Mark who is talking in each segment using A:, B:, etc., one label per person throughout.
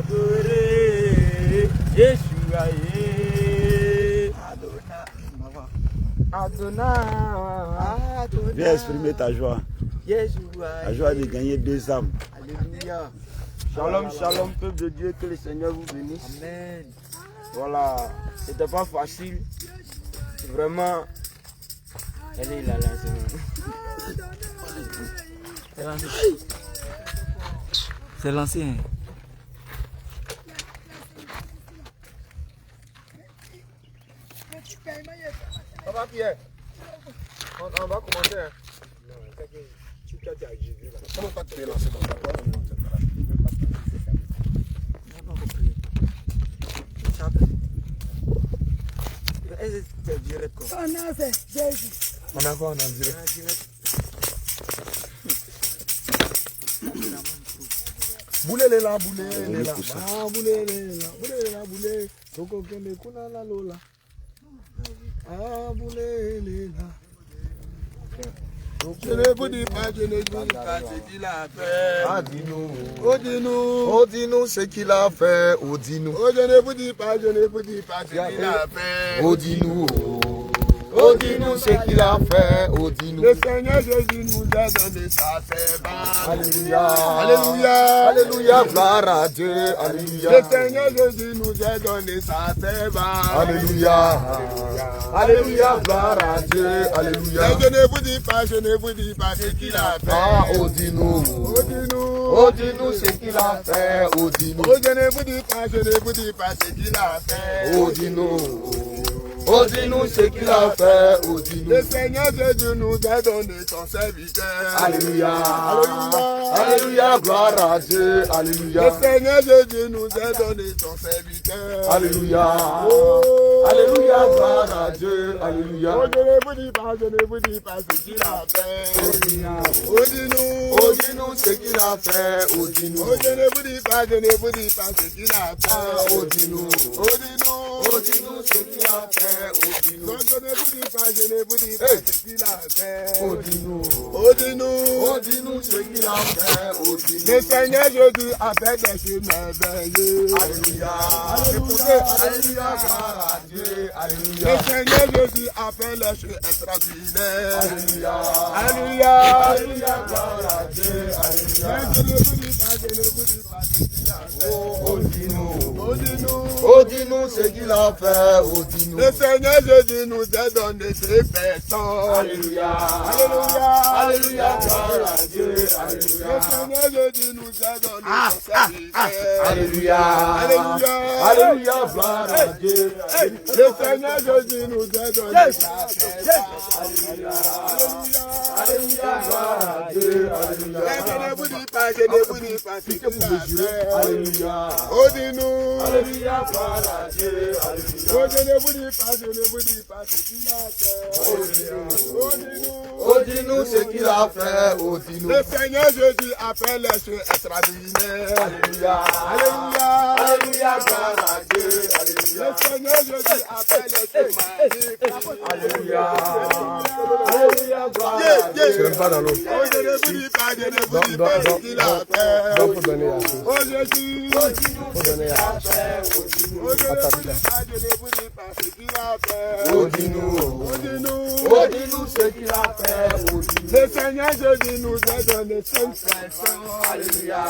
A: adoré, Yeshua, Adonai.
B: Viens exprimer ta joie. La joie de gagner 2 âmes.
A: Alléluia. Shalom, shalom, peuple de Dieu, que le Seigneur vous bénisse. Amen. Voilà, c'était pas facile. Vraiment. Elle est là, c'est lancé. C'est lancé.
C: Papa Pierre, on va commencer. Comment pas te lancer dans ta voix?
A: C'est direct quoi.
C: On a quoi? On a en direct. Boulez les là, boulez les là. Ah, boulez les là, boulez là, boulez. Toko kende kuna la lola. Ah, boulez les là. Je ne vous dis pas, je ne vous dis pas ce qu'il a fait. Ah, dis-nous. Oh, dis-nous. Oh, dis-nous ce qu'il a fait. Oh, dis-nous. Oh, je ne vous dis pas, je ne vous dis pas ce qu'il a fait. Oh, dis-nous. Oh, dis-nous ce qu'il a fait, oh, dis-nous. Le Seigneur Jésus nous a donné sa servante. Alléluia, alléluia, alléluia, gloire à Dieu, alléluia. Le Seigneur Jésus nous a donné sa servante. Alléluia, alléluia, gloire à Dieu, alléluia. Mais je ne vous dis pas, je ne vous dis pas ce qu'il a fait. Ah, oh, dis-nous, oh, dis-nous, oh, dis-nous ce qu'il a fait, oh, dis-nous. Oh, je ne vous dis pas, je ne vous dis pas ce qu'il a fait. Oh, dis-nous. Oh, dis-nous ce qu'il a fait, oh, dis-nous. Le Seigneur Jésus nous a donné son serviteur. Alléluia, alléluia, alléluia, gloire à Dieu, alléluia. Le Seigneur Jésus nous a donné son serviteur. Alléluia, oh, alléluia, gloire à Dieu, alléluia. Oh, je ne vous dis pas, je ne vous dis pas ce qu'il a fait. Oh, dis-nous ce qu'il a fait, oh, dis-nous. Oh, je ne vous dis pas, je ne vous dis pas ce qu'il a fait. Oh, dis-nous, oh, dis-nous, oh, dis-nous ce qu'il a fait. Non, je ne vous dis pas, je ne vous dis pas ce qu'il a fait. Oh, dis-nous, oh, dis-nous, oh, dis-nous ce qu'il a fait. Oh, dis-nous. Le Seigneur Jésus a fait des choses merveilleuses. Alléluia, alléluia, alléluia, gloire à Dieu, alléluia. Le Seigneur Jésus a fait les choses extraordinaires. Alléluia, alléluia, alléluia, gloire à Dieu, alléluia. Mais je ne vous dis pas, je ne vous dis pas ce qu'il a fait. Oh, dis-nous, oh, dis-nous, oh, dis-nous ce qu'il a fait. Oh, dis-nous. Le Seigneur Jésus nous a donné ses personnes. Alléluia, alléluia, alléluia, gloire à Dieu, alléluia. Le Seigneur Jésus nous a donné son serviteur. Alléluia, alléluia, alléluia, gloire à Dieu. Le Seigneur Jésus nous a donné sa servante. Alléluia, alléluia, alléluia, gloire à Dieu, alléluia. Je ne vous dis pas, je ne vous dis pas ce qu'il a fait. Alléluia, oh, dis-nous, alléluia, gloire à Dieu, alléluia. Oh, je ne vous dis pas, je ne vous dis pas ce qu'il a fait. Oh, dis-nous, oh, dis-nous, oh, dis-nous ce qu'il a fait. Oh, dis-nous. Le Seigneur Jésus a fait les choses extraordinaires. Alléluia, alléluia, alléluia, gloire à Dieu, alléluia. Le Seigneur Jésus a fait les choses magnifiques. Alléluia, alléluia, gloire à Dieu. Je ne pas dans l'eau. Oh, je ne vous dis pas, je ne vous dis pas ce qu'il a fait. Donc, faut donner à Dieu. Oh, Jésus, oh, dis-nous ce qu'il a fait. Oh, dis-nous, oh, je ne vous dis pas, je ne vous dis pas ce qu'il a fait. Oh, dis-nous, oh, dis-nous, oh, dis-nous ce qu'il a fait. Oh, dis-nous. Le Seigneur Jésus nous a donné 5 personnes. Alléluia,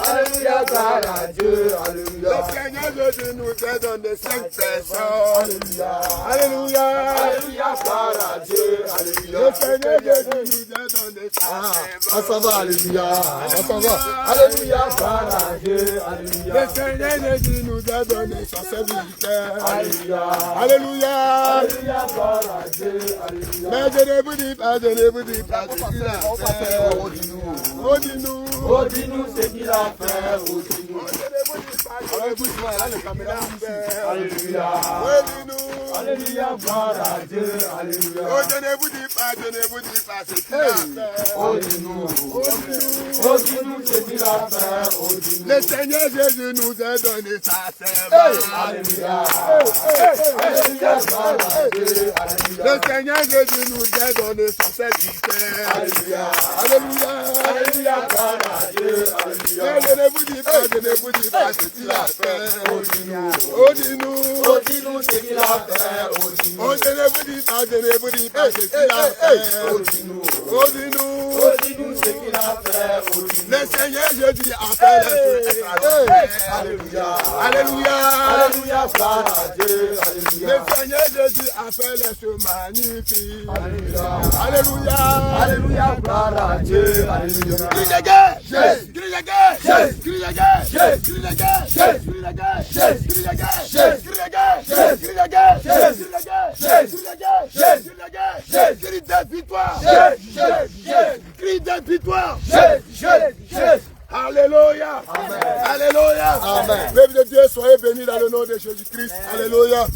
C: alléluia, alléluia, gloire à Dieu, alléluia. Le Seigneur Jésus nous a donné 5 personnes. Alléluia, alléluia, alléluia, gloire à Dieu, alléluia. Le Seigneur Jésus nous a donné sa servante. Ça va, alléluia, ça va, alléluia, gloire à Dieu, alléluia. Le Seigneur Jésus nous a donné son serviteur. Alléluia, alléluia, alléluia, gloire à Dieu, alléluia. Mais je ne vous dis pas, je ne vous dis pas ce qu'il a fait. Oh, dis-nous, oh, dis-nous, oh, dis-nous ce qu'il a fait. Oh, dis-nous, je ne vous dis pas, je ne vous dis pas, là, le caméra fait. Alléluia, oh, dis-nous,
A: Alléluia, gloire à Dieu, alléluia.
C: Oh, je ne vous dis pas ce qu'il a fait.
A: Oh, dis-nous ce qu'il a fait. Oh, dis-nous.
C: Le Seigneur Jésus nous a donné sa servante.
A: Alléluia. Alléluia, gloire à Dieu, alléluia.
C: Le Seigneur Jésus nous a donné son serviteur.
A: Alléluia.
C: Alléluia.
A: Alléluia, gloire à Dieu, alléluia.
C: Mais je ne vous dis pas ce qu'il a fait.
A: Oh, dis-nous.
C: Oh, dis-nous.
A: Oh, dis-nous ce qu'il a fait. Oh, dis-nous.
C: Oh, je ne vous dis pas ce qu'il a fait.
A: Oh, dis-nous.
C: Oh, dis-nous.
A: Oh, dis-nous ce qu'il a fait. Oh, dis-nous.
C: Le Seigneur Jésus a fait les choses extraordinaires.
A: Alléluia.
C: Alléluia.
A: Alléluia, gloire à Dieu, alléluia.
C: Le Seigneur Jésus a fait les choses magnifiques.
A: Alléluia.
C: Alléluia.
A: Alléluia, gloire à Dieu, alléluia.
C: Crie de guerre.
A: Jésus.
C: Crie de guerre.
A: Jésus.
C: Crie de guerre.
A: Jésus.
C: Crie de guerre.
A: Jésus.
C: Crie de guerre.
A: Jésus.
C: Crie de guerre.
A: Jésus.
C: Crie de guerre.
A: Jésus.
C: Crie de guerre.
A: Jésus.
C: Crie de guerre.
A: Jésus.
C: Crie de guerre.
A: Jésus.
C: Crie de guerre.
A: Jésus.
C: Crie de victoire.
A: Jésus. Jésus.
C: Crie de victoire.
A: Jésus. Jésus.
C: Alléluia.
A: Amen.
C: Alléluia.
A: Amen.
C: Peuple de Dieu, soyez bénis dans le nom de Jésus-Christ. Alléluia.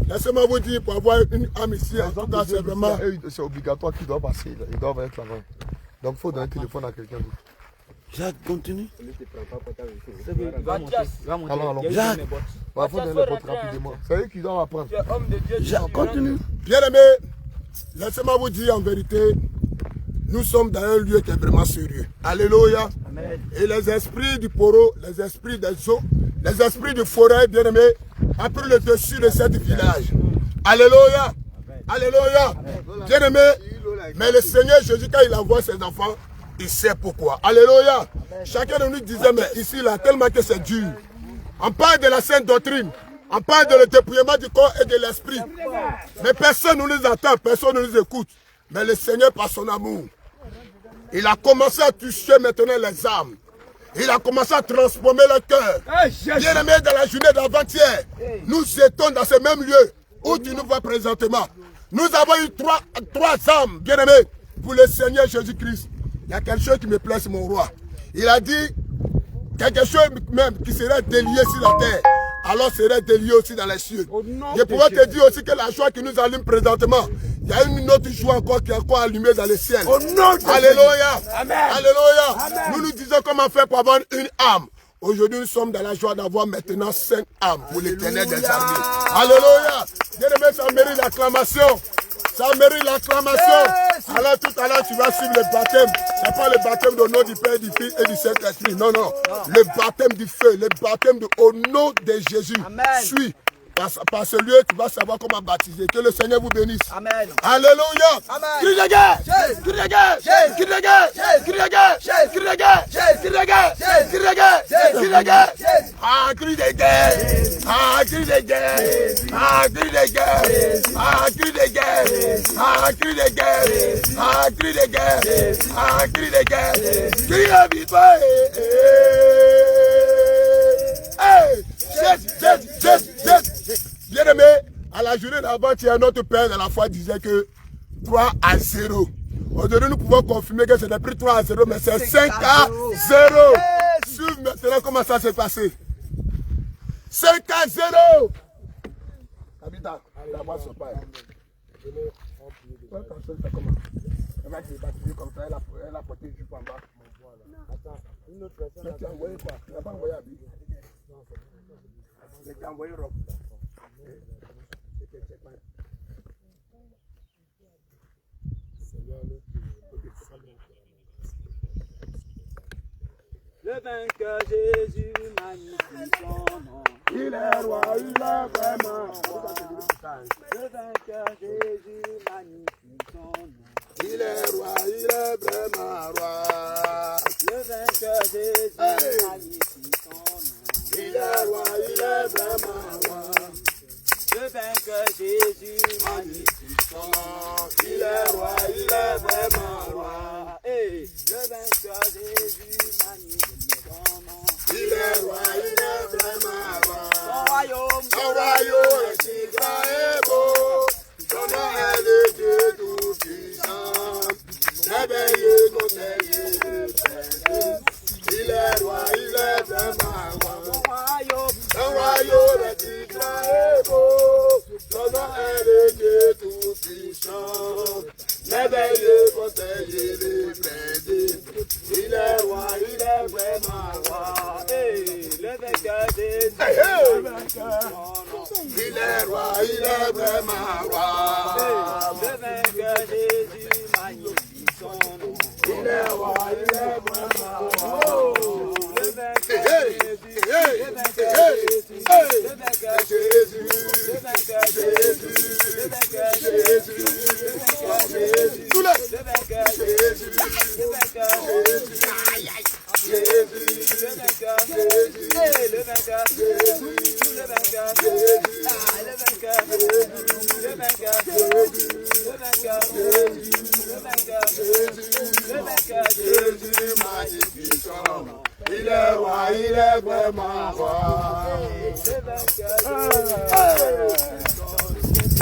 C: Laissez-moi vous dire, pour avoir une âme ici, en tout cas, c'est vraiment...
D: C'est obligatoire qu'ils doivent passer, ils doivent être là-bas. Donc il faut donner un téléphone à quelqu'un d'autre.
B: Jacques, continue.
D: Allons.
B: Jacques,
D: Il faut donner le porte rapidement. C'est eux qui doivent apprendre.
B: Jacques, continue.
C: Bien-aimés, laissez-moi vous dire en vérité, nous sommes dans un lieu qui est vraiment sérieux. Alléluia. Et les esprits du poro, les esprits des eaux, les esprits du forêt, bien-aimés, ont pris le dessus de cet village. Alléluia. Alléluia. Bien-aimés, mais le Seigneur Jésus, quand il envoie ses enfants, il sait pourquoi. Alléluia. Chacun de nous disait, mais ici, là, tellement que c'est dur. On parle de la sainte doctrine. On parle de le dépouillement du corps et de l'esprit. Mais personne ne nous entend, personne ne nous écoute. Mais le Seigneur, par son amour, il a commencé à toucher maintenant les âmes. Il a commencé à transformer le cœur. Bien-aimé, dans la journée d'avant-hier, nous étions dans ce même lieu où tu nous vois présentement. Nous avons eu trois âmes, bien-aimés, pour le Seigneur Jésus-Christ. Il y a quelque chose qui me plaît, c'est mon roi. Il a dit quelque chose même qui serait délié sur la terre, alors serait délié aussi dans les cieux. Je pourrais te dire aussi que la joie qui nous allume présentement, il y a une autre joie encore qui est encore allumée dans les ciels. Alléluia. Alléluia. Nous nous disons comment faire pour avoir une âme. Aujourd'hui, nous sommes dans la joie d'avoir maintenant 5 âmes pour l'Éternel des armées. Alléluia. Bien-aimé, ça mérite l'acclamation. Ça mérite l'acclamation. Alors tout à l'heure, tu vas suivre le baptême. Ce n'est pas le baptême au nom du Père, du Fils et du Saint-Esprit. Non, non. Le baptême du feu, le baptême au nom de Jésus. Suis. Par ce lieu, tu vas savoir comment baptiser. Que le Seigneur vous bénisse.
A: Amen.
C: Alléluia. Crie de guerre. Crie de guerre. Crie de guerre. Crie de guerre. Crie de guerre. Crie de guerre. Crie de guerre. Crie de guerre. Ah, crie de guerre. Ah, crie de guerre. Ah, crie de guerre. Ah, crie de guerre. Ah, crie de guerre. Ah, crie de guerre. Ah, crie de guerre. Crie de victoire. Bien-aimé, à la journée d'avant-hier, notre Père de la foi disait que 3-0. Aujourd'hui, nous pouvons confirmer que ce n'est plus 3-0, mais c'est 5-0. Suivez maintenant comment ça s'est passé. 5-0. Habitat, la voix sur pas. Elle va te baptiser comme ça, elle a porté du jupe en bas. Attends, une autre personne. Tu as envoyé quoi? Tu n'as pas envoyé à Bill? Je t'ai envoyé robe.
A: Le vainqueur Jésus magnifie son nom.
C: Il est roi, il est vraiment roi.
A: Le vainqueur Jésus magnifie son nom.
C: Il est roi, il est vraiment roi.
A: Le vainqueur Jésus magnifie son nom.
C: Il est roi, il est vraiment roi.
A: Le vainqueur Jésus magnifie son nom.
C: Il est roi, il est vraiment roi.
A: Hey, le vainqueur Jésus magnifie son nom.
C: Il est roi, il est vraiment roi.
A: Son royaume
C: est si grand et beau. Son nom est le Dieu tout-puissant. Merveilleux, merveilleux. Il est roi, il est vraiment roi. Son royaume est si grand et beau. Son nom merveilleux conseiller, les prédits. Il est roi, il est vraiment roi.
A: Le vainqueur des
C: Il est roi, il est vraiment roi.
A: Le vainqueur Jésus, magnifique son nom.
C: Il est roi, il est vraiment roi.
A: Le vainqueur Jésus, le vainqueur Jésus, le vainqueur
C: Jésus,
A: le vainqueur Jésus, le vainqueur
C: Jésus,
A: Jésus,
C: tout le
A: le vainqueur Jésus, le vainqueur Jésus,
C: Jésus,
A: le vainqueur Jésus, le vainqueur Jésus, le vainqueur Jésus, le vainqueur Jésus, le vainqueur Jésus, le vainqueur Jésus, le vainqueur Jésus, le vainqueur
C: Jésus, magnifique son nom. Il est roi, il est vraiment roi.
A: le vainqueur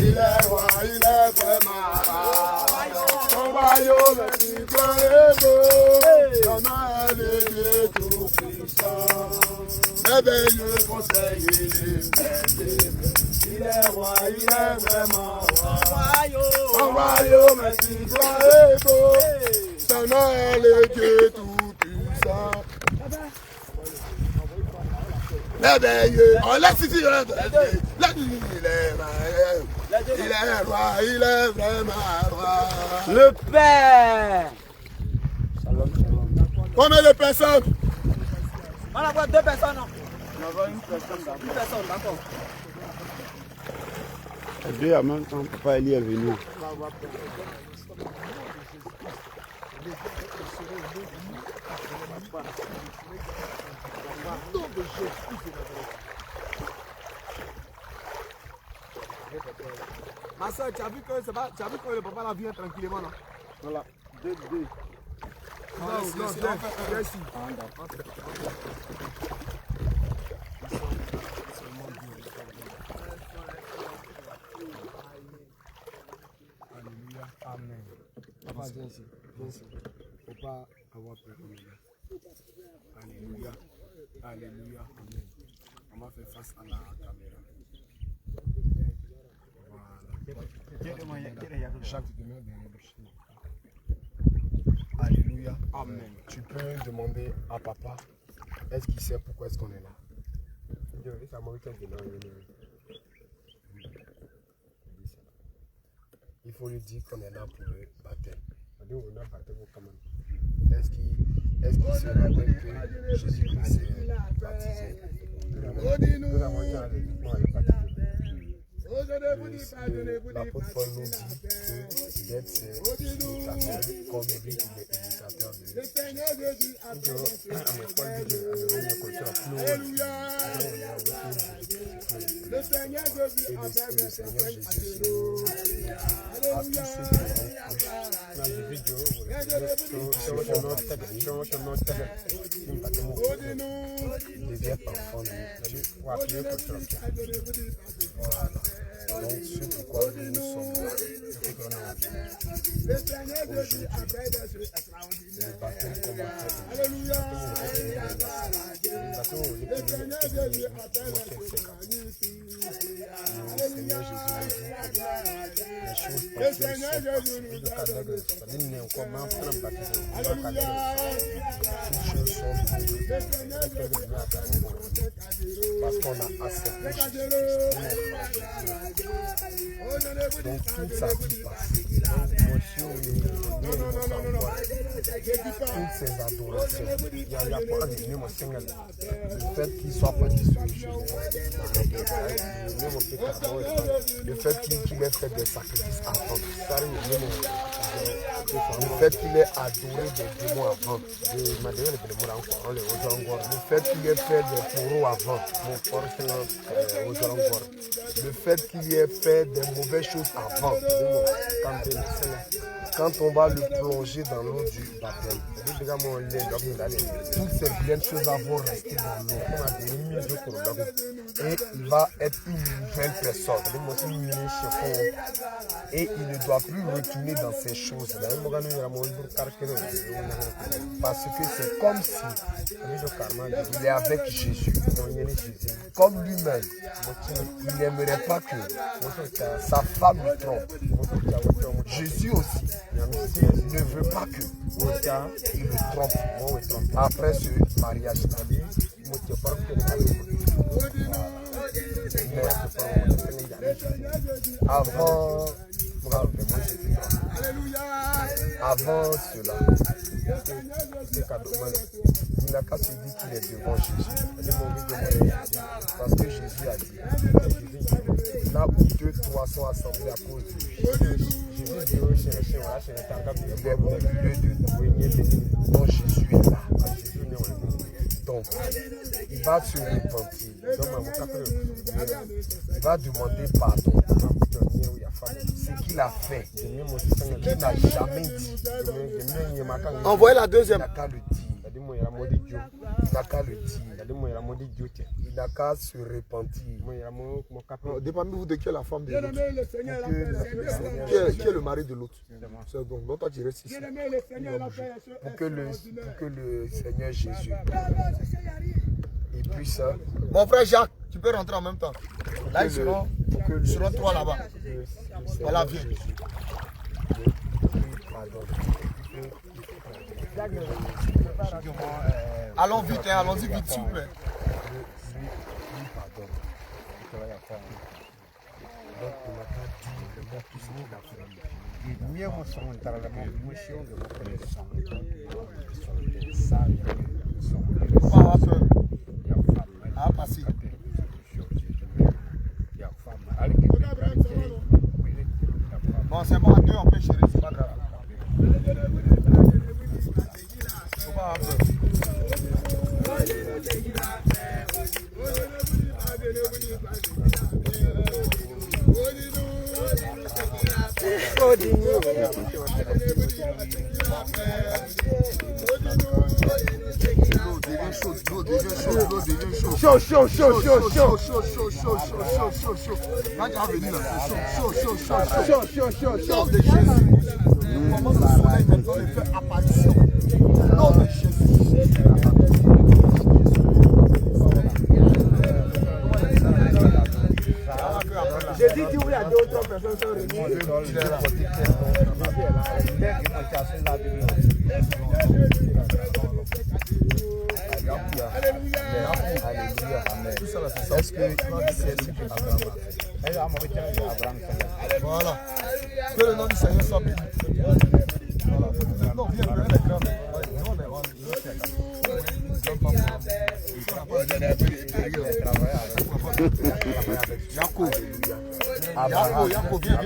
C: Il est roi, il est vraiment roi. Son royaume est si grand et beau. Son nom est le Dieu tout-puissant. Merveilleux conseiller, il est roi, il est vraiment roi. Son royaume est si grand et beau. Son nom est le Dieu tout-puissant. Merveilleux. On laisse ici, il est roi, il est vraiment roi.
A: Le Père.
C: Combien de personnes?
A: On a 2 personnes, non? On a une personne, d'accord.
B: Deux en même temps, papa Eli est venu.
D: Ma soeur, tu as vu que le papa là vient tranquillement, non?
A: Voilà, 2.
D: Non, viens ici. Alléluia, amen. Papa, viens ici. Il ne faut pas avoir peur. Alléluia, alléluia, amen. On va faire face à la caméra. Chaque demeure derrière le chien. Alléluia. Amen. Tu peux demander à papa, est-ce qu'il sait pourquoi est-ce qu'on est là? Il faut lui dire qu'on est là pour le baptême. Est-ce qu'il se rappelle que Jésus-Christ est baptisé? L'apôtre Paul nous dit qu'il est éducateur comme lui il est éducateur de le Seigneur Jésus a tous ceux qui donc, c'est pourquoi nous sommes là. Le baptême comme Alléluia. Parce qu'on a accepté donc tout ça qui passe, toutes ces adorations, il n'y a pas de le fait qu'il soit pas dissous, le fait qu'il ait fait des sacrifices avant, le fait qu'il ait adoré des démons avant, le fait qu'il ait fait des taureaux avant, le fait qu'il ait fait des mauvaises choses avant, quand on va le plonger dans l'eau du baptême, toutes ces bien choses vont rester dans l'eau, et il va être une nouvelle personne. Et il ne doit plus retourner dans ces choses-là. Parce que c'est comme si il est avec Jésus. Comme lui-même, il n'aimerait pas que sa femme le trompe. Jésus aussi ne veut pas que il le trompe après ce mariage. Avant cela, il n'a qu'à se dire qu'il est devant Jésus. Parce que Jésus a dit, là où 2, 3 sont assemblés à cause de lui, Jésus est au milieu de nous. Donc Jésus est là. Donc, il va se repentir. Il va demander pardon. Ce qu'il a fait, ce qu'il n'a jamais dit.
C: Envoyez la deuxième.
D: Il n'a qu'à le dire. Il n'a qu'à se repentir.
C: Dépendez-vous de qui est la femme de l'autre. Qui est le mari de l'autre. Donc toi tu restes ici.
D: Pour que le Seigneur Jésus il puisse.
C: Mon frère Jacques, tu peux rentrer en même temps. Là ils seront 3 là-bas. Voilà, viens. Allons vite, allons-y vite s'il vous plaît. Bon, c'est bon, à deux on peut gérer, c'est pas grave. Faut pas un peu.
A: J'ai dit qu'il y a d'autres personnes qui sont réunies.
D: Est-ce que
C: voilà. Que le nom du Seigneur soit béni. Non, viens, Yako, viens.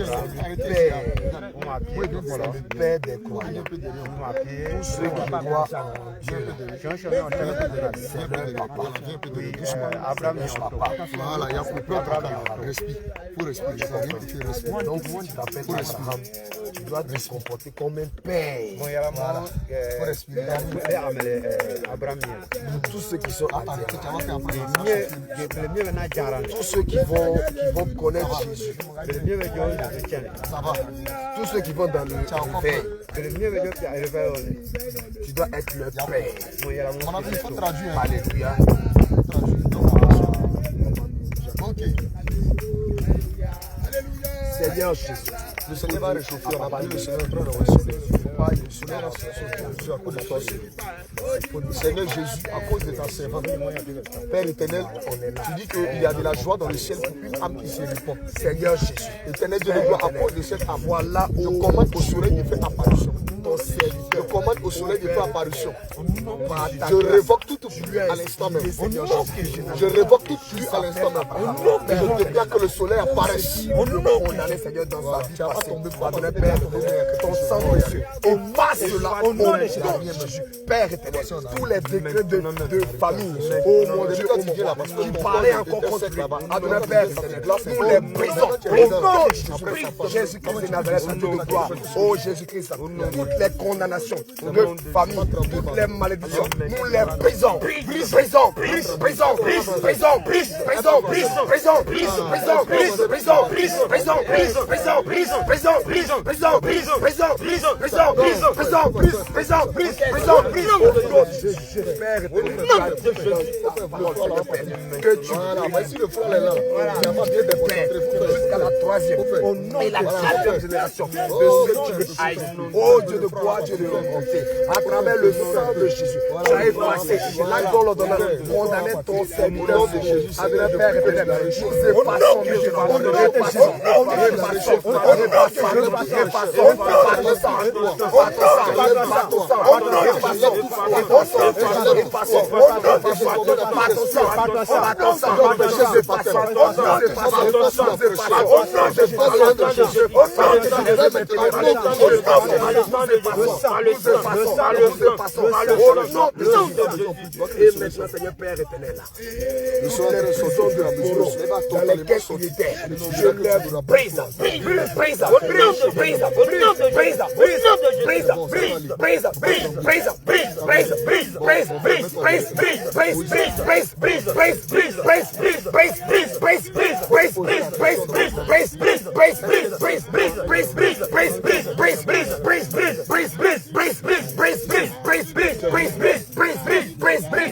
D: Le père des croix. Tous ceux qui croient Abraham est papa.
C: Voilà, Yako, respire. Faut respirer.
D: Donc, si tu t'appelles Abraham, tu dois te comporter comme un père. Voilà.
C: Faut respirer.
D: Tous ceux qui sont tous ceux qui vont connaître Jésus, ça va. Tous ceux qui vont dans le veille, tu dois être le père.
C: On a dit, il faut traduire.
D: Alléluia.
C: Ok.
D: Seigneur Jésus.
C: Le Seigneur va réchauffer. On a parlé, le Seigneur est en train de réchauffer. Seigneur Jésus, à cause de ta servante, Père éternel, tu dis qu'il y a de la joie dans le ciel pour une âme qui se répand.
D: Seigneur Jésus,
C: éternel Dieu de gloire, à cause de cette âme, voilà, je commande au soleil de faire apparition. Je commande au soleil de faire apparition. Je révoque toute pluie à l'instant même. Je révoque toute pluie à l'instant même. Et je déclare que le soleil apparaisse.
D: on allait Seigneur dans sa vie passée. Père, ton sang précieux, efface cela au nom de Jésus. Père éternel, tous les décrets de famille, oh mon Dieu, qui parlaient encore contre lui, Adonai Père, nous les brisons au nom de Jésus-Christ de Nazareth, Dieu de gloire. Oh Jésus-Christ, toutes les condamnations de famille, toutes les malédictions, nous les brisons, brisons, brisons, que tu si le frère est là, jusqu'à la troisième, au nom de la quatrième génération, de ceux qui le haïssent. Oh Dieu de gloire, Dieu de bonté, à travers le sang de Jésus, tu as effacé, l'alcool ordonnant, condamné ton serviteur de Jésus, avec le Père éternel. Nous effaçons, et maintenant, Seigneur Père éternel, nous sommes de la mesure dans lesquels il était. Je le brise,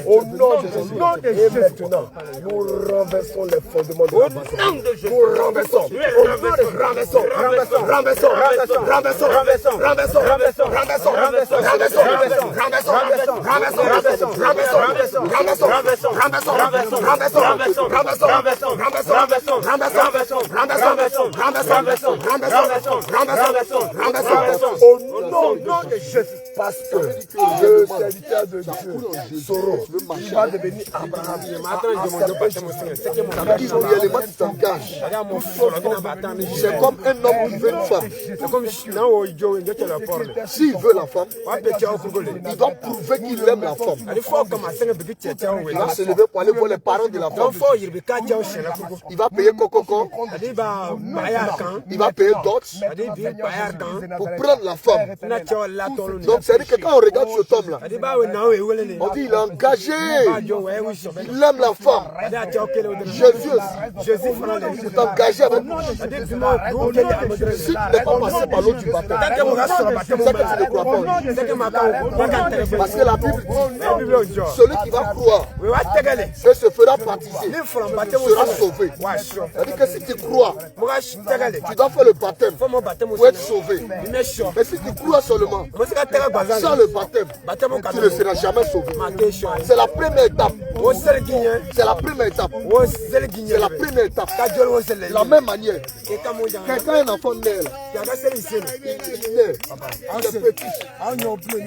D: au nom de Jésus. Et maintenant, nous renversons les fondements de la base. Nous renversons. Au nom de Jésus. Parce que le serviteur de Dieu, Soro, il va devenir Abraham.
C: C'est comme un homme qui veut une femme. S'il veut la femme, il doit prouver qu'il aime la femme. Il va se lever pour aller voir les parents de la femme. Il va payer Kokoko. Il va payer Dots pour prendre la femme. Donc c'est-à-dire que quand on regarde cet homme-là, on dit il est engagé. Il aime la femme. Jésus aussi. Il est engagé avec nous. Si tu n'es pas passé par l'eau du baptême, c'est que tu ne crois pas. Parce que la Bible dit, celui qui va croire et se fera baptiser sera sauvé. C'est-à-dire que si tu crois, tu dois faire le baptême pour être sauvé. Mais si tu crois seulement sans le baptème, tu ne seras jamais sauvé. C'est la première étape. C'est la première étape. C'est la première étape. De la même manière, quelqu'un a un enfant né là. Il est petit.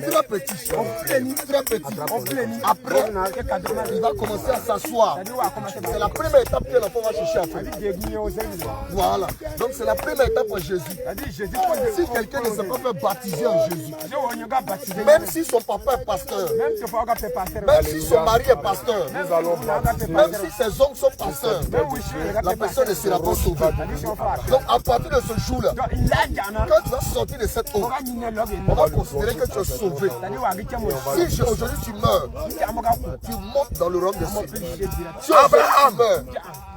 C: Très petit. Très petit. Après, il va commencer à s'asseoir. C'est la première étape que l'enfant va chercher à faire. Voilà. Donc c'est la première étape en Jésus. Si quelqu'un ne s'est pas fait baptiser en Jésus, même si son papa est pasteur, même si son mari est pasteur, même si ses oncles sont pasteurs, la personne ne sera pas sauvée. Donc à partir de ce jour-là, quand tu vas sortir de cette eau, on va considérer que tu es sauvé. Si aujourd'hui tu meurs, tu montes dans le royaume des cieux. Si Abraham meurt,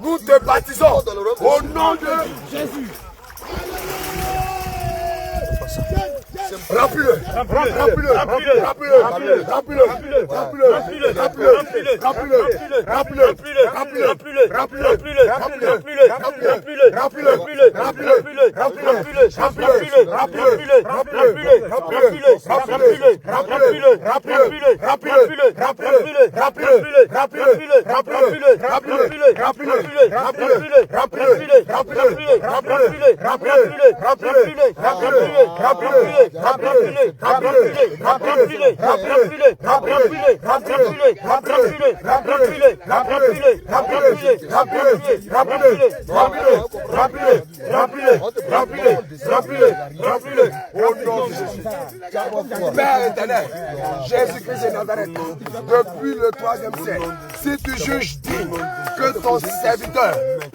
C: nous te baptisons au nom de Jésus. Rappelez-le. Père éternel, Jésus-Christ de Nazareth, depuis le 3e siècle, si tu juges digne que ton serviteur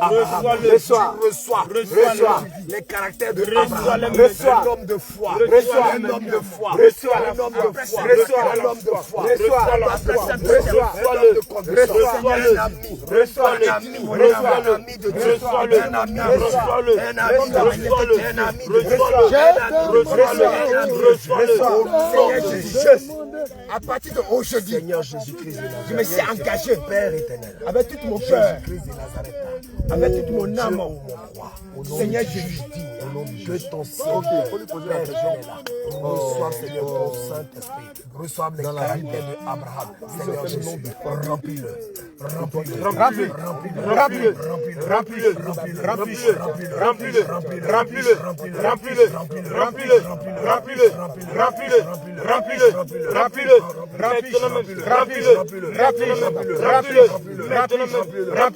A: Abraham. Reçois les caractères de Abraham. Reçois l'homme de foi. Reçois un homme de foi. Reçois un homme de foi. Reçois un homme de foi. Reçois un homme de foi. Reçois un ami. Reçois un ami. Reçois un ami de Dieu. Un ami. Reçois-le. Un ami de un ami de Jésus. À partir d'aujourd'hui, Seigneur Jésus-Christ, je me suis engagé, Père éternel, avec tout mon cœur, avec toute mon âme, Seigneur Jésus, que ton Seigneur, Père éternel, reçoive, Seigneur, ton Saint-Esprit, reçoive les caractères de Abraham, Seigneur Jésus, remplis-le, remplis-le, remplis-le, remplis-le, remplis-le, remplis-le, remplis-le, remplis-le, remplis-le,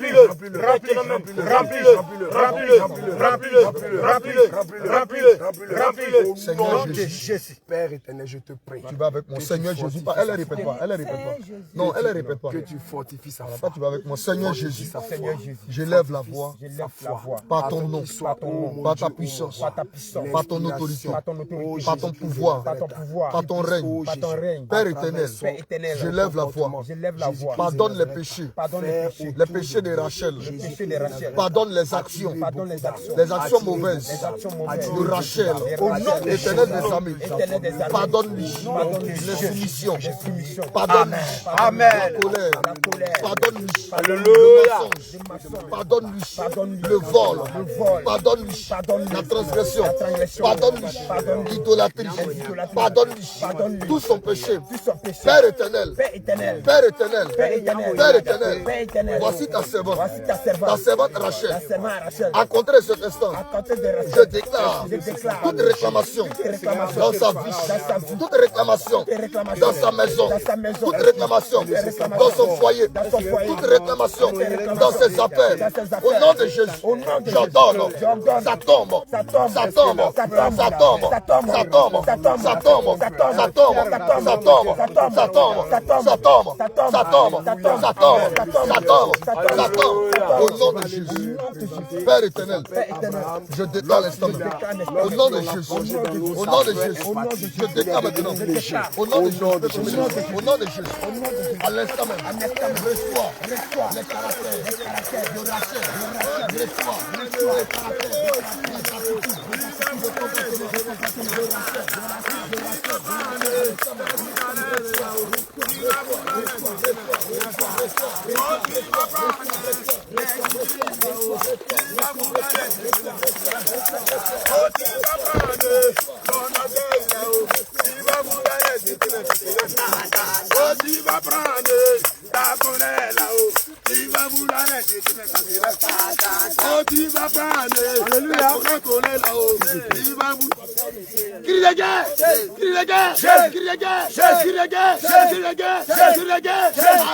A: remplis-le, remplis-le, remplis-le, remplis-le, remplis-le, remplis-le, Seigneur Jésus, Père éternel, je te prie.
C: Tu vas avec mon Seigneur Jésus. Elle ne répète pas. Elle ne répète pas. Non, elle ne répète pas.
A: Que tu fortifies sa foi.
C: Tu vas avec mon Seigneur Jésus. J'élève la voix. Par ton nom. Par ta puissance. Par ton autorité. Par ton pouvoir. Par ton règne. Père éternel, j'élève la voix. Pardonne les péchés. Les péchés de Rachel. Pardonne les actions. Les actions mauvaises de Rachel. Au nom éternel des amis. Pardonne-lui les soumissions. Pardonne-lui la colère. Pardonne-lui le mensonge. Pardonne-lui le vol. Pardonne-lui la transgression. Pardonne-lui l'idolâtrie. Pardonne-lui tout son péché. Père éternel. Père éternel. Père éternel. Voici ta servante. Ta servante Rachel. À compter de cet instant, je déclare toute réclamation dans sa vie, toute réclamation dans sa maison, toute réclamation dans son foyer, toute réclamation dans ses affaires. Au nom de Jésus, j'ordonne, ça tombe, ça tombe, ça tombe, ça tombe, ça tombe, ça tombe, ça tombe, ça tombe, ça tombe, ça tombe, ça tombe, ça tombe, ça tombe. Au nom de Jésus, Père éternel, je déclare l'instant. Au nom de Jésus, au nom de Jésus, je déclare maintenant. Au nom de Jésus, au nom de Jésus, à l'instant même, reçois les caractères de Rachel, reçois les caractères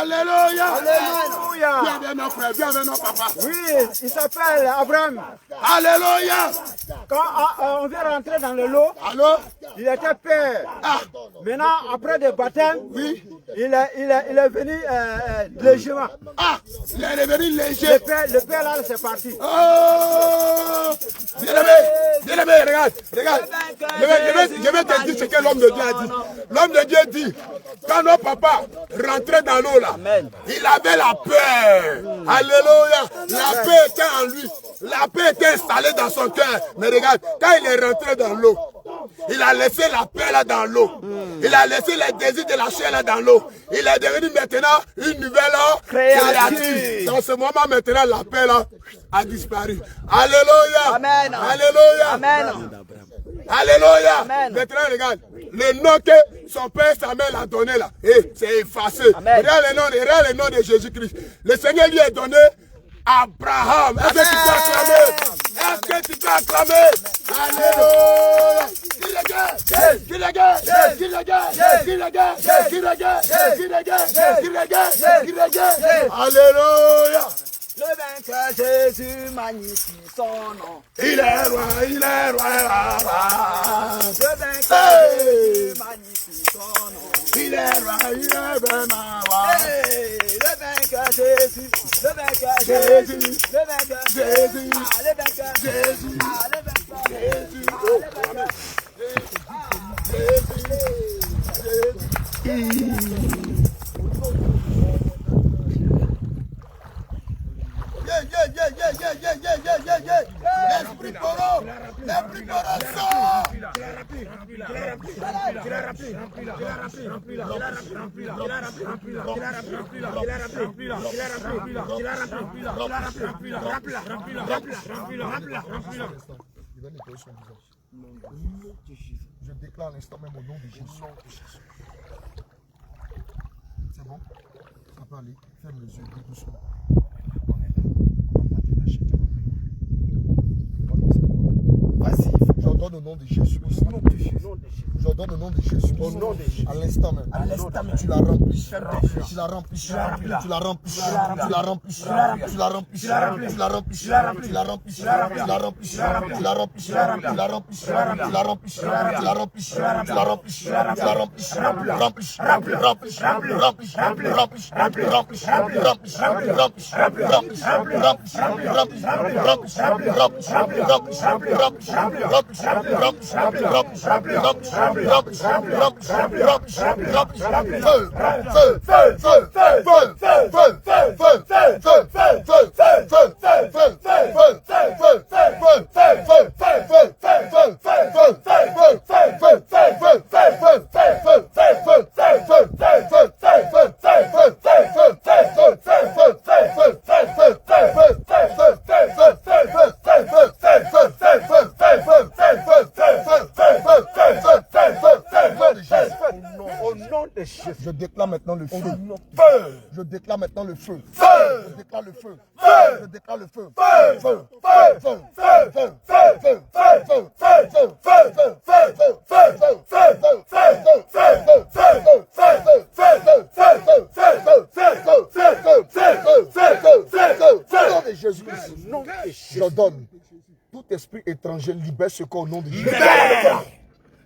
C: Alléluia. Bienvenue, papa.
E: Oui, il s'appelle Abraham.
C: Alléluia.
E: Quand on vient rentrer dans le lot, il était père. Maintenant, après le baptême, oui, il est venu légèrement.
C: Il est revenu léger.
E: Le père là, c'est parti.
C: Oh, bien-aimé, regarde. Je vais te dire ce que l'homme de Dieu a dit. L'homme de Dieu dit, quand nos papas rentraient dans l'eau là, il avait la peur. Alléluia. La paix était en lui. La paix était installée dans son cœur. Mais regarde, quand il est rentré dans l'eau, il a laissé la paix là dans l'eau. Il a laissé les désirs de la chair là dans l'eau. Il est devenu maintenant une nouvelle créature. Dans ce moment maintenant, la paix là a disparu. Alléluia. Amen. Alléluia. Amen. Alléluia. Amen. Maintenant, regarde, le nom que son père Samuel a donné là, c'est effacé. Regarde le nom de Jésus-Christ. Le Seigneur lui a donné Abraham. Est-ce que tu peux acclamer? Est-ce que tu peux acclamer? Alléluia.
A: Alléluia. Le vainqueur Jésus magnifie son nom.
C: Il est roi, il est roi.
A: Le vainqueur Jésus magnifie
C: Il est roi, il est vraiment roi.
A: Le vainqueur Jésus, le vainqueur Jésus, le vainqueur Jésus, le vainqueur Jésus, le vainqueur Jésus,
C: L'esprit poro, l'esprit poro sort. Je déclare l'instant même au nom de Jésus. C'est bon? Ça peut aller. Ferme les yeux, dis doucement. Vas-y, j'ordonne au nom de Jésus. J'ordonne au nom de Jésus. Au nom de Jésus. À l'instant même. Tu la remplis. Tu la remplis. Tu la remplis. Tu la remplis. Tu la remplis. Tu la remplis. Tu la remplis. Tu la remplis. Tu la remplis. Tu la remplis. Tu la remplis. Tu la remplis. Tu la remplis. Tu la remplis. Tu la remplis. Tu la remplis. Remplis. Remplis. Remplis. Remplis. Remplis. Remplis. Je déclare maintenant le feu. Je déclare maintenant le feu. Je déclare le feu. Je déclare le feu. Feu. Je donne tout esprit étranger, libère ce corps au nom de Jésus.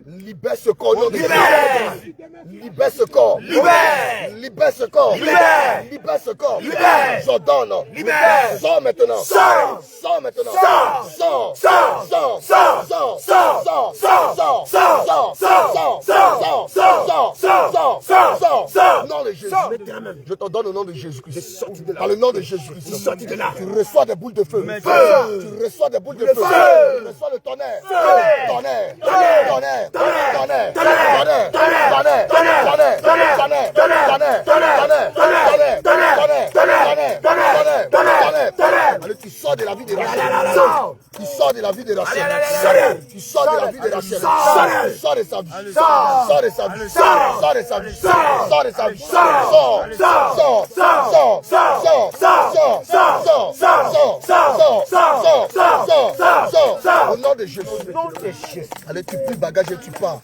C: Libère ce corps au nom de Jésus. Libère ce corps. Libère ce corps. Libère ce corps. J'ordonne. Sors maintenant. Sors maintenant. Sors. Au nom de Jésus. Je t'ordonne au nom de Jésus-Christ. Dans le nom de Jésus-Christ. Tu reçois des boules de feu. Tu reçois des boules de feu. Tu reçois le tonnerre. Tonnerre. Allez, tu sors de la vie de Rachel. Tu sors de la vie de Rachel. Tu sors de la vie de Rachel. Sors de sa vie. Sors de sa vie. Sors de sa vie. Sors de sa vie. Au nom de Jésus. Allez, tu pries bagage et tu pars.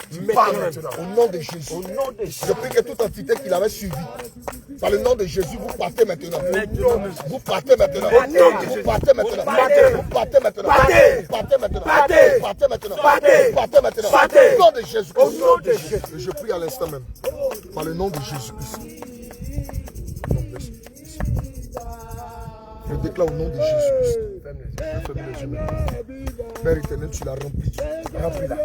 C: Au nom de Jésus. Je prie que toute entité qui l'avait suivi, par le nom de Jésus, vous partez maintenant. Vous partez maintenant. Vous partez maintenant. Vous partez maintenant. Partez maintenant. Partez maintenant. Partez maintenant. Au nom de Jésus. Au nom de Jésus. Je prie à l'instant même. Par le nom de Jésus-Christ. Je déclare au nom de Jésus-Christ. Père éternel, tu l'as rempli. Remplis-la.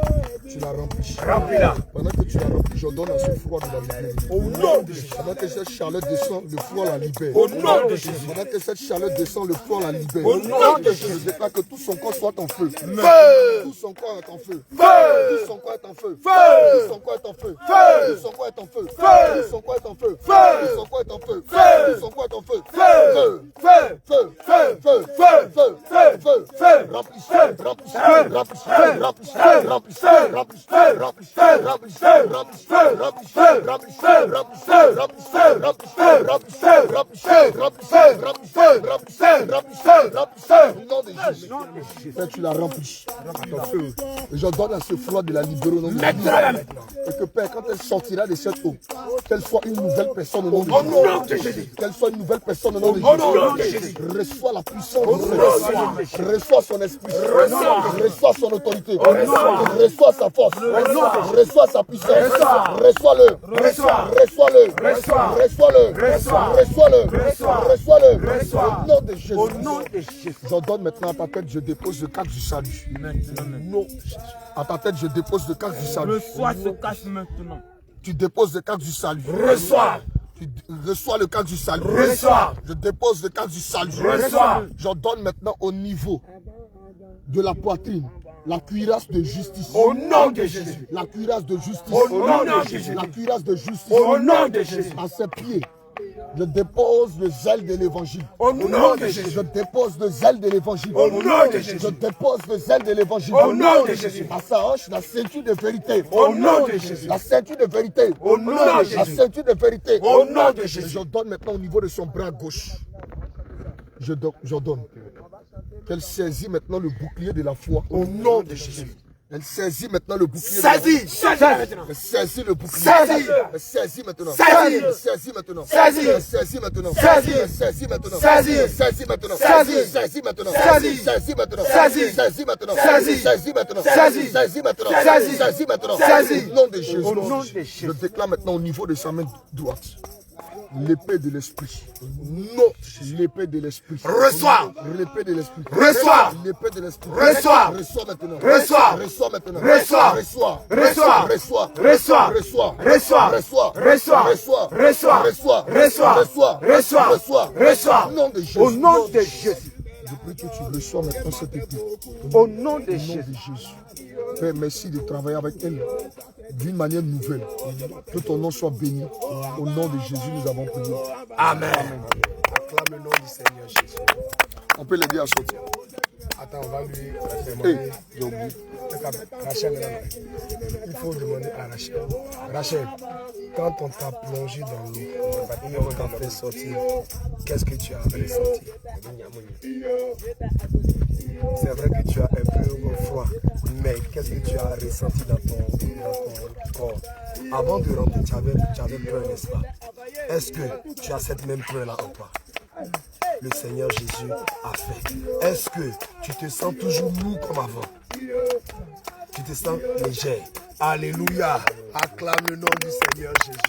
C: Tu l'as rempli. Remplis-la. Pendant que tu l'as rempli, je donne à ce froid de la libérer. Au nom de Jésus. Pendant que cette chaleur descend, le froid la libère. Au nom de Jésus. Pendant que cette chaleur descend, le froid la libère. Au nom de Jésus. Je déclare que tout son corps soit en feu. Feu. Tout son corps est en feu. Feu. Tout son corps est en feu. Feu. Tout son corps est en feu. Feu. Tout son corps est en feu. Feu. Tout son corps est en feu. Feu. Tout son corps est en feu. Feu. Tout son corps est en feu. Feu. Feu. Feu. Feu. Feu. Feu. Feu. Feu. Feu. Remplis. Remplis. Remplis. Remplis. Remplis. Remplis. Remplis. Remplis. Au nom de Jésus. Père, tu l'as rempli. Et je donne à ce froid de la libérer au nom de Jésus. Et que Père, quand elle sortira de cette eau, qu'elle soit une nouvelle personne au nom de Jésus. Qu'elle soit une nouvelle personne au nom de Jésus. Reçois la puissance. Reçois son esprit. Reçois son autorité. Reçois sa force. Reçois sa puissance. Reçois-le. Reçois-le. Au nom de Jésus.
E: Au nom de Jésus.
C: J'ordonne maintenant à ta tête, je dépose le cache du salut. Non. À ta tête, je dépose le cache du salut.
A: Reçois ce cache maintenant.
C: Tu déposes le cache du salut.
A: Reçois.
C: Tu reçois le cache du salut.
A: Reçois.
C: Je dépose le cache du salut.
A: Reçois.
C: J'ordonne maintenant au niveau de la poitrine la cuirasse de justice.
A: Au nom de Jésus.
C: La cuirasse de justice.
A: Au nom de Jésus.
C: La cuirasse de justice.
A: Au nom de Jésus.
C: À ses pieds. Je dépose le zèle de l'évangile.
A: Au nom de Jésus.
C: Je dépose le zèle de l'évangile.
A: Au nom de Jésus.
C: Je dépose le zèle de l'évangile.
A: Au nom de Jésus.
C: À sa hanche, la ceinture de vérité.
A: Au nom de Jésus.
C: La ceinture de vérité.
A: Au nom de Jésus.
C: La ceinture de vérité.
A: Au nom de Jésus.
C: Je donne maintenant au niveau de son bras gauche. Je donne. Qu'elle saisit maintenant le bouclier de la foi. Au nom de Jésus. Elle saisit maintenant le bouclier.
A: Saisis.
C: Elle saisit le bouclier.
A: Saisis.
C: Elle saisit maintenant.
A: Saisis.
C: Elle saisit maintenant.
A: Saisis.
C: Elle saisit maintenant.
A: Saisis.
C: Elle saisit maintenant.
A: Saisis.
C: Elle saisit maintenant.
A: Saisis.
C: Saisis maintenant.
A: Saisis.
C: Saisis maintenant.
A: Saisis.
C: Saisis maintenant.
A: Saisis.
C: Saisis maintenant.
A: Saisis.
C: Saisis maintenant.
A: Saisis.
C: Saisis maintenant.
A: Saisis.
C: Au nom de Jésus.
E: Au nom de Jésus.
C: Je déclare maintenant au niveau de sa main droite l'épée de l'esprit. Non, l'épée de l'esprit.
A: Reçois.
C: L'épée de l'esprit.
A: Reçois.
C: L'épée de l'esprit.
A: Reçois.
C: Reçois maintenant.
A: Reçois.
C: Reçois maintenant.
A: Reçois.
C: Reçois.
A: Reçois.
C: Reçois.
A: Reçois.
C: Reçois.
A: Reçois.
C: Reçois.
A: Reçois.
C: Reçois.
A: Reçois.
C: Reçois.
A: Reçois.
C: Reçois.
A: Reçois.
C: Reçois.
A: Reçois.
C: Au nom de Jésus.
E: Au nom de Jésus.
C: Je prie que tu reçois maintenant cette épée.
E: Au nom de
C: Au nom
E: Jésus.
C: de Jésus. Père, merci de travailler avec elle d'une manière nouvelle. Que ton nom soit béni. Au nom de Jésus, nous avons prié.
A: Amen.
D: Acclame le nom du Seigneur Jésus.
C: On peut l'aider à sortir.
D: Attends, on va lui
C: Hey,
D: demander.
C: j'ai oublié.
D: Rachel, est là. Il faut demander à Rachel. Rachel, quand on t'a plongé dans l'eau, et on t'a fait sortir, qu'est-ce que tu as ressenti? C'est vrai que tu as un peu froid, mais qu'est-ce que tu as ressenti dans ton corps? Avant de rentrer, tu avais peur, n'est-ce pas? Est-ce que tu as cette même peur-là en toi? Le Seigneur Jésus a fait. Est-ce que tu te sens toujours lourd comme avant? Tu te sens léger. Alléluia. Acclame le nom du Seigneur Jésus.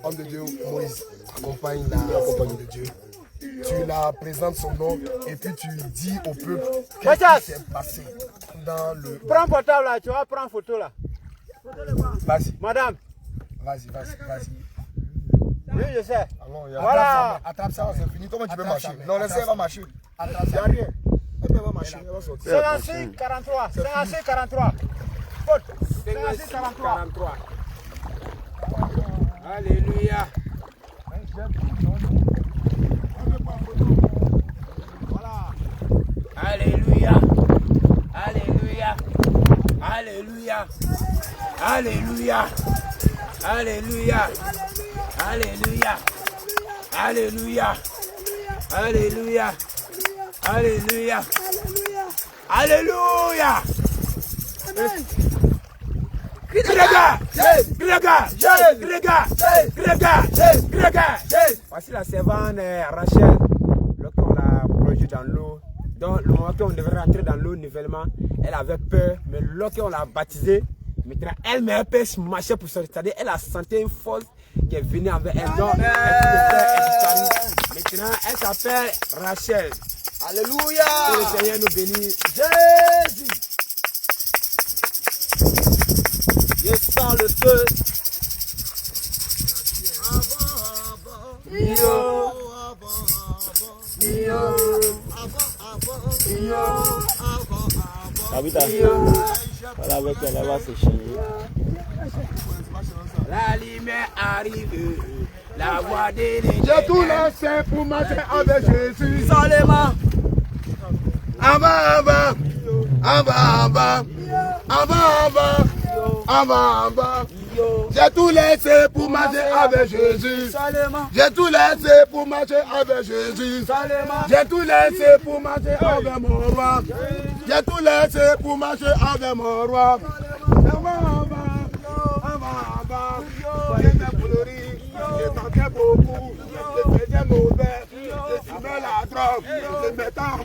D: Homme de Dieu, Moïse, accompagne la de Dieu. Tu la présentes son nom et puis tu dis au peuple qu'est-ce qui s'est passé dans le...
E: Prends portable là, tu vas prendre photo là.
D: Vas-y,
E: Madame.
D: vas-y.
E: Oui, je sais.
C: Voilà. Attrape ça, c'est fini. Comment tu peux marcher? Non, laissez, elle va marcher. Il n'y a rien. Elle va marcher, elle va sortir.
E: 56, 43. 56, 43. Faute. 56, 43.
A: Alléluia. Alléluia. Alléluia. Alléluia. Alléluia. Alléluia. Alléluia. Alléluia. Alléluia. Alléluia. Alléluia. Voici la servante Rachel, lorsqu'on l'a plongée dans l'eau. Donc, le moment qu'on devait rentrer dans l'eau nouvellement, elle avait peur, mais lorsqu'on l'a baptisée, maintenant elle peut marcher pour sortir. C'est-à-dire elle a senti une force qui est venue envers elle. Donc, elle disparu. Maintenant, elle s'appelle Rachel.
C: Alléluia.
A: Que le Seigneur nous bénisse.
E: Jésus.
A: Je sens le feu.
B: Tabitha, voilà avec elle, elle va se changer.
A: La lumière arrive, la voix des légendes.
C: J'ai tout laissé pour marcher avec Jésus.
A: Seulement,
C: J'ai tout laissé pour marcher avec Jésus.
A: seulement,
C: J'ai tout laissé pour marcher avec Jésus.
A: seulement.
C: J'ai tout laissé pour marcher avec mon roi. J'ai tout laissé pour marcher avec mon roi. Je tentais beaucoup, je faisais mauvais, je fumais la drogue, je mettais en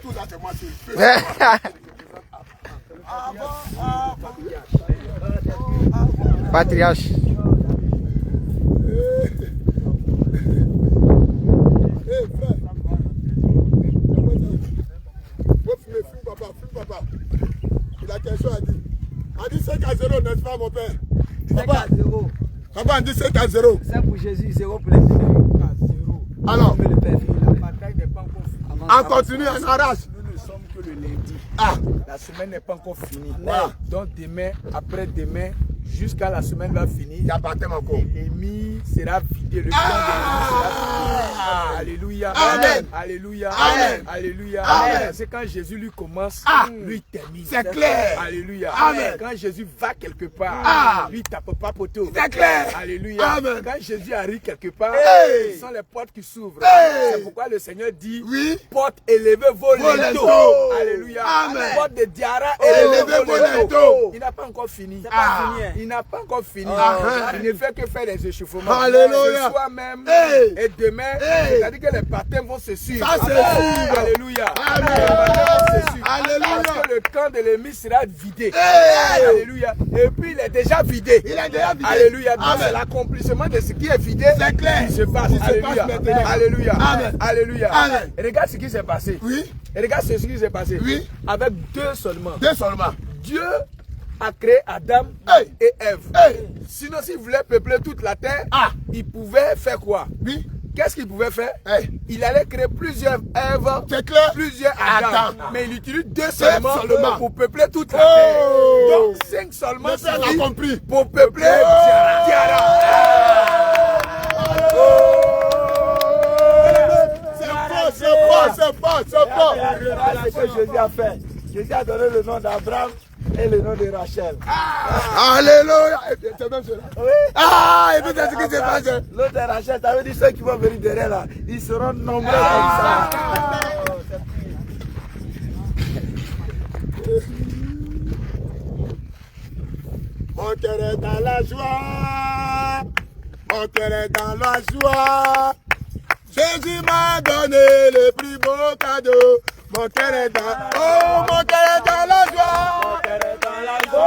C: tout ça, c'est moi qui le fais.
D: Patriarche.
C: Fume papa. Il a quelque chose à dire. On dit 5 à 0, n'est-ce pas mon père?
A: 5 à 0.
C: Papa, on dit 5 à 0.
A: 5 pour Jésus, 0 pour les filles.
C: Alors,
A: Le père.
F: La bataille n'est pas encore finie.
C: on continue, on arrache.
F: Nous ne sommes que le lundi.
C: Ah,
F: La semaine n'est pas encore finie.
C: Voilà.
F: Donc demain, après-demain, jusqu'à la semaine va finir.
C: il y a baptême encore.
F: L'ennemi sera vidé. Le plan de l'ennemi sera vidé. Alléluia.
C: Amen.
F: Alléluia.
C: Amen.
F: Alléluia.
C: Amen.
F: C'est quand Jésus lui commence, lui termine.
C: C'est clair.
F: Alléluia.
C: Amen.
F: Quand Jésus va quelque part, lui tape pas poteau.
C: C'est clair.
F: Alléluia.
C: Amen.
F: Quand Jésus arrive quelque part,
C: Hey.
F: ce sont les portes qui s'ouvrent.
C: Hey.
F: C'est pourquoi le Seigneur dit,
C: Oui.
F: porte élevée
C: Voletto.
F: voletto. Alléluia.
C: Amen.
F: Porte de Diara
C: Élevée
F: élevée
C: voletto.
F: voletto. Il n'a pas encore fini.
A: C'est pas fini. Hein.
F: Il n'a pas encore fini.
C: Ah.
F: Il ne fait que faire des échauffements.
C: Alléluia.
F: Ce soir même
C: Hey.
F: et demain,
C: Hey.
F: c'est-à-dire que les baptêmes vont se suivre.
C: Ça, c'est sûr.
F: Alléluia.
C: Amen.
F: Les baptêmes vont se suivre.
C: Alléluia.
F: Parce que le camp de l'ennemi sera vidé.
C: Hey.
F: Alléluia. Et puis il est déjà vidé.
C: Il est déjà vidé.
F: Alléluia. Donc
C: Amen.
F: c'est l'accomplissement de ce qui est vidé.
C: C'est clair.
F: Qui se passe.
C: Qui se
F: Alléluia.
C: passe maintenant.
F: Alléluia.
C: Amen.
F: Alléluia.
C: Amen.
F: Et regarde ce qui s'est passé.
C: Oui.
F: Et regarde ce qui s'est passé.
C: Oui.
F: Avec deux seulement.
C: 2 seulement.
F: Dieu a créé Adam
C: Hey.
F: et Ève.
C: Hey.
F: Sinon, s'il voulait peupler toute la terre,
C: Ah.
F: il pouvait faire quoi?
C: Oui.
F: Qu'est-ce qu'il pouvait faire?
C: Hey.
F: Il allait créer plusieurs Ève,
C: C'est clair.
F: plusieurs Adam.
C: Adam.
F: Mais il utilise deux seulement
C: seulement.
F: pour peupler toute la
C: Oh.
F: terre. Donc 5 seulement
C: Le Père
F: suffit
C: a compris.
F: pour peupler Diara.
C: C'est fort.
A: Voilà ce que Jésus a fait. Jésus a donné le nom d'Abraham et le nom de Rachel.
C: Alléluia. C'est même cela.
A: Oui.
C: Ah, et puis c'est ce qui s'est passé.
A: L'autre est Rachel, ça veut dire ceux qui vont venir derrière là. Ils seront nombreux comme ça.
C: Mon cœur est dans la joie. Mon cœur est dans la joie. Jésus m'a donné le plus beau cadeau. Mon cœur est dans... Oh, mon cœur est dans la joie.
A: Mon cœur est dans la
C: Oh,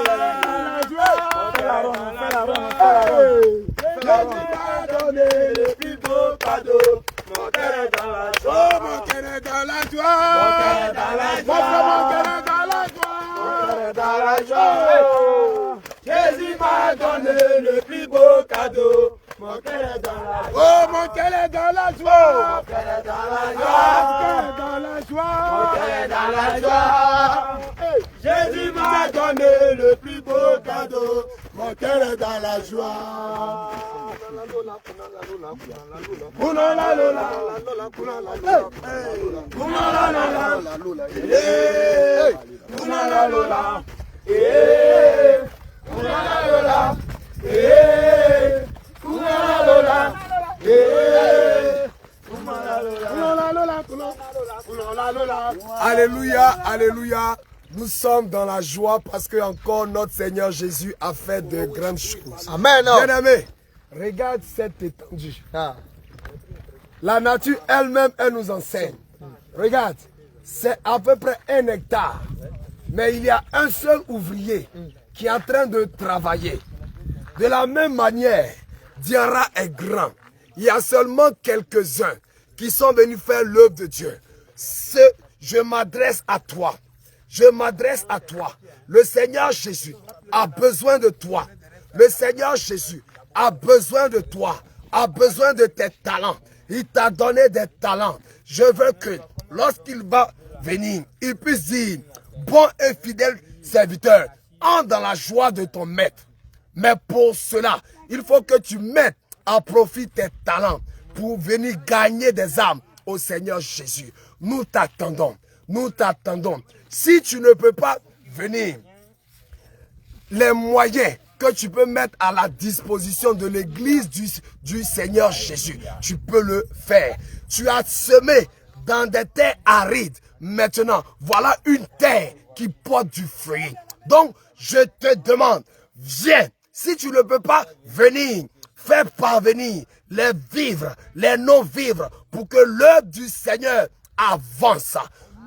C: la joie.
A: Fais la ronde, fais la ronde, fais la ronde.
C: Jésus m'a donné le plus beau cadeau. Mon cœur est dans la joie. Oh, mon cœur est dans la joie.
A: Mon cœur est dans la joie.
C: Mon cœur est dans la joie.
A: Dans la joie. Jésus m'a donné le plus beau cadeau. Mon cœur est dans la joie.
C: Oh, mon cœur est dans la joie.
A: Mon cœur est dans la
C: Mon
A: joie.
C: cœur est dans la joie.
A: Mon cœur est dans la joie. Jésus m'a donné le plus beau cadeau.
C: Mon cœur est dans la joie. Kuna la lola, kuna la lola, kuna la lola, eh, kuna la lola, eh, kuna la lola, eh, kuna la lola, eh, kuna la lola. Alléluia, alléluia. Nous sommes dans la joie parce que encore notre Seigneur Jésus a fait de grandes choses.
D: Amen.
C: Bien-aimé, regarde cette étendue. La nature elle-même, elle nous enseigne. Regarde, c'est à peu près 1 hectare. Mais il y a un seul ouvrier qui est en train de travailler. De la même manière, Diara est grand. Il y a seulement quelques-uns qui sont venus faire l'œuvre de Dieu. Je m'adresse à toi. Je m'adresse à toi. Le Seigneur Jésus a besoin de toi. Le Seigneur Jésus a besoin de toi, a besoin de tes talents. Il t'a donné des talents. Je veux que lorsqu'il va venir, il puisse dire, bon et fidèle serviteur, entre dans la joie de ton maître. Mais pour cela, il faut que tu mettes à profit tes talents pour venir gagner des âmes au Seigneur Jésus. Nous t'attendons. Nous t'attendons. Si tu ne peux pas venir, les moyens que tu peux mettre à la disposition de l'église du Seigneur Jésus, tu peux le faire. Tu as semé dans des terres arides. Maintenant, voilà une terre qui porte du fruit. Donc, je te demande, viens. Si tu ne peux pas venir, fais parvenir les vivres, les non-vivres, pour que l'œuvre du Seigneur avance.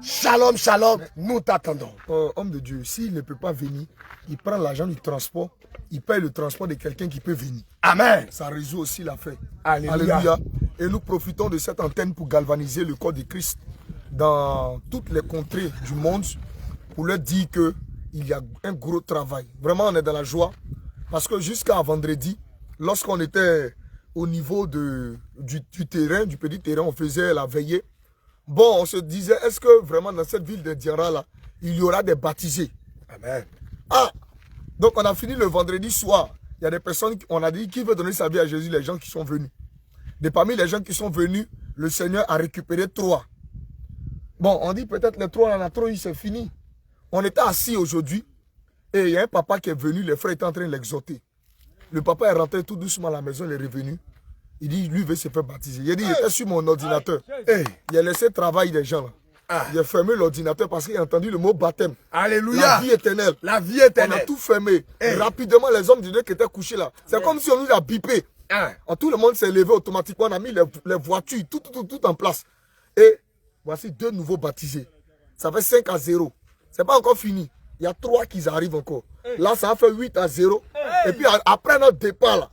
C: Shalom, shalom. Nous t'attendons. Homme de Dieu, s'il ne peut pas venir, il prend l'argent du transport, il paye le transport de quelqu'un qui peut venir.
F: Amen.
C: Ça résout aussi l'affaire.
F: Alléluia.
C: Alléluia. Et nous profitons de cette antenne pour galvaniser le corps de Christ dans toutes les contrées du monde pour leur dire qu'il y a un gros travail. Vraiment, on est dans la joie parce que jusqu'à vendredi, lorsqu'on était au niveau du terrain, du petit terrain, on faisait la veillée. Bon, on se disait, est-ce que vraiment dans cette ville de Diara là, il y aura des baptisés?
F: Amen.
C: Ah, donc on a fini le vendredi soir. Il y a des personnes, on a dit, qui veut donner sa vie à Jésus, les gens qui sont venus. De parmi les gens qui sont venus, le Seigneur a récupéré 3. Bon, on dit peut-être les 3, on en a trop eu, c'est fini. On était assis aujourd'hui et il y a un papa qui est venu, les frères étaient en train de l'exhorter. Le papa est rentré tout doucement à la maison, il est revenu. Il dit, lui veut se faire baptiser. Il a dit, il était sur mon ordinateur. Il a laissé travailler des gens là. Il a fermé l'ordinateur parce qu'il a entendu le mot baptême.
F: Alléluia.
C: La vie éternelle.
F: La vie éternelle.
C: On a tout fermé. Rapidement, les hommes de Dieu qui étaient couchés là. C'est comme si on nous a bipé. Tout le monde s'est levé automatiquement. On a mis les voitures, tout en place. Et voici 2 nouveaux baptisés. Ça fait 5-0. C'est pas encore fini. Il y a 3 qui arrivent encore. Là, ça a fait 8-0. Et puis après notre départ, là,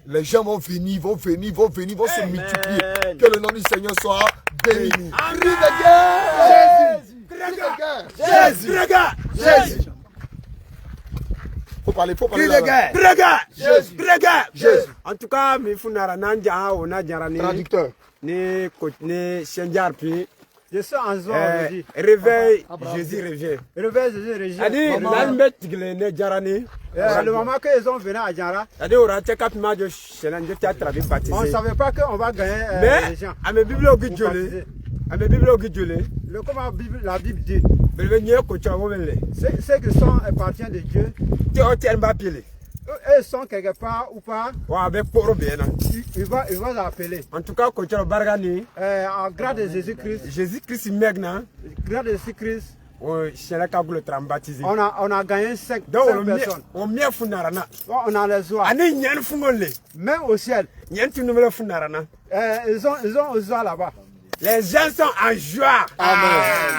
C: les gens vont venir, vont se multiplier. Que le nom du Seigneur soit béni. Crie de guerre! Jésus! Jésus! Faut parler.
F: Crie de guerre!
C: Jésus!
F: En tout cas, il faut que
C: Traducteur.
E: Je suis en joie aujourd'hui.
F: Réveille, Jésus revient.
E: Réveille Jésus revient.
F: C'est
E: le moment qu'ils ont venu à Djara, on ne savait pas qu'on va gagner les gens. Le comment la Bible dit, ceux qui sont appartiennent de Dieu, eux sont quelque part ou pas, il va appeler.
F: En tout cas,
E: En grâce de Jésus-Christ, grâce de Jésus-Christ, on a gagné 5 personnes. On a les joies. Même au ciel, ils ont aux joies là-bas.
F: Les gens sont en joie.
C: Amen.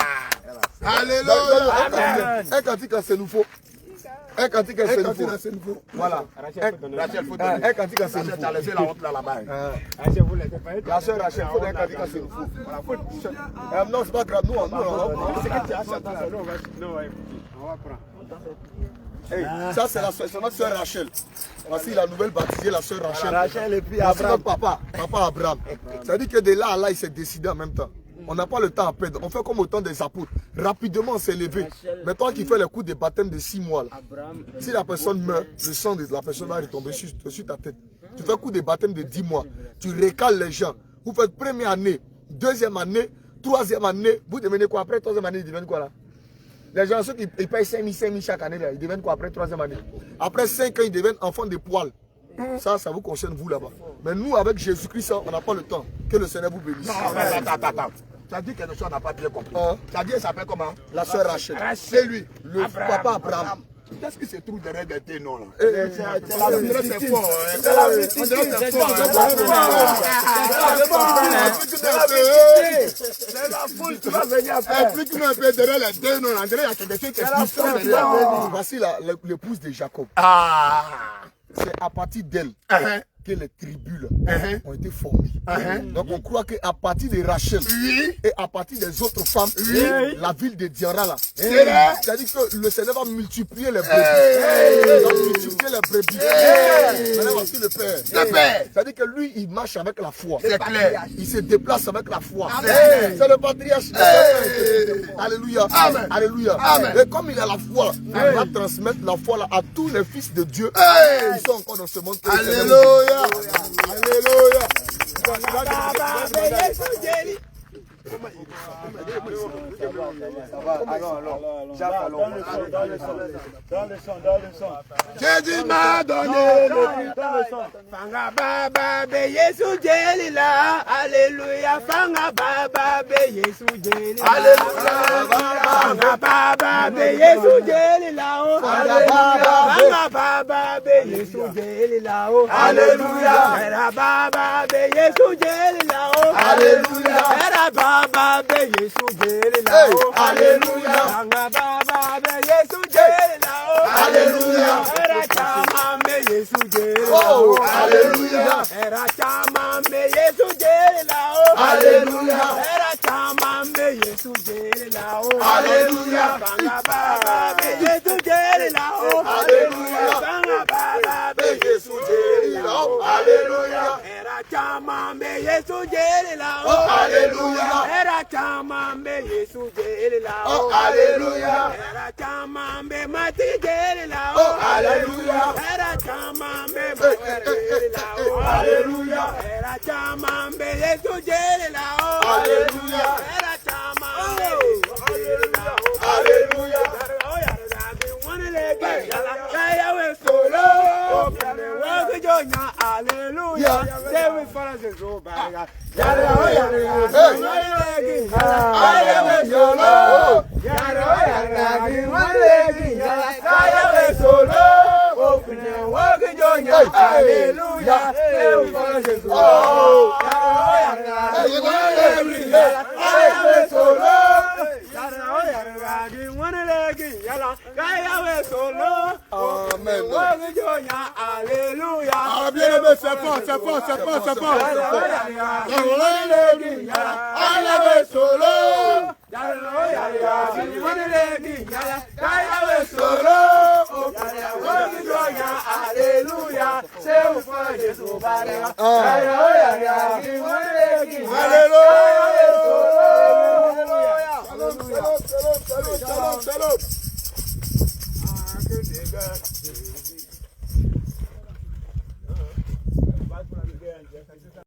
C: Alléluia. Un cantique à ce nouveau. Un cantique à ce nouveau. Voilà. Un cantique à ce nouveau. Tu as laissé la honte là-bas. La soeur Rachel, il faut un cantique à ce nouveau. Non, c'est pas grave. Nous, on va prendre. Ça, c'est notre soeur Rachel. Voici la nouvelle baptisée, la soeur Rachel.
B: Rachel et puis
C: Voici
B: Abraham.
C: notre papa Abraham. Ça veut dire que de là à là, il s'est décidé en même temps. On n'a pas le temps à perdre. On fait comme au temps des apôtres. Rapidement, on s'est levé. Mais toi qui fais le coup de baptême de 6 mois, là, si la personne meurt, le sang de la personne va retomber sur ta tête. Tu fais un coup de baptême de 10 mois. Tu recales les gens. Vous faites première année, deuxième année, troisième année. Vous devenez quoi après? Troisième année, ils deviennent quoi là? Les gens, ceux qui payent 5 000 chaque année, là, ils deviennent quoi après troisième année? Après 5 ans, ils deviennent enfants de poils. Ça vous concerne vous là-bas. Mais nous, avec Jésus-Christ, on n'a pas le temps. Que le Seigneur vous bénisse.
B: Attends. Tu as dit quelque chose, on n'a pas bien compris. Tu as dit, elle s'appelle comment?
C: La soeur Rachel.
B: C'est lui.
C: Le papa Abraham.
B: Qu'est-ce qui se trouve derrière tes noms là?
C: C'est
B: C'est fort. C'est la mythique. C'est la foule qui va venir après.
C: Explique-nous un peu derrière les deux noms. André, il y a quelque chose qui est derrière. Voici l'épouse de Jacob. C'est à partir d'elle que les tribus ont été formées. Donc on croit qu'à partir de Rachel et à partir des autres femmes, la ville de Diara là, c'est-à-dire que le Seigneur va multiplier les brebis. Il va multiplier les brebis. Maintenant voici le Père. C'est-à-dire que lui, il marche avec la foi.
B: C'est clair.
C: Il se déplace avec la foi. C'est le patriarche. Alléluia. Alléluia. Et comme il a la foi, il va transmettre la foi là à tous les fils de Dieu qui sont encore dans ce monde.
B: Alléluia.
C: Alléluia.
B: Jésus m'a donné le
F: Fanga baba be Yesu jelila. Alléluia. Fanga baba be Yesu jelila.
B: Alléluia.
F: Fanga baba be Yesu jelila. Fanga baba be Yesu jelila.
B: Alléluia.
F: Era baba be Yesu jelila.
B: Alléluia.
F: Era baba be Yesu jere la o.
C: Hallelujah.
F: Sanga baba be Yesu jere la o.
C: Hallelujah.
F: Era chama be Yesu jere la o.
C: Oh, hallelujah.
F: Era chama be Yesu jere la o.
C: Hallelujah.
F: Era chama be Yesu jere la o.
C: Hallelujah.
F: Sanga baba be Yesu jere la o.
C: Hallelujah.
F: Sanga baba be
C: Yesu jere la o. Hallelujah.
F: Era chama be Yesu jere la o.
C: Hallelujah.
F: Era chama be Yesu jere la o.
C: Hallelujah.
F: Era chama be Mati jere la o.
C: Hallelujah.
F: Era chama be Mati jere la o.
C: Hallelujah.
F: Era chama be Yesu jere la o.
C: Hallelujah.
F: Era chama be Yesu jere la o.
C: Hallelujah.
F: Hallelujah. Say we follow the road by
C: Bien-aimé, c'est fort, c'est fort, c'est fort, c'est fort. Alléluia. Salut.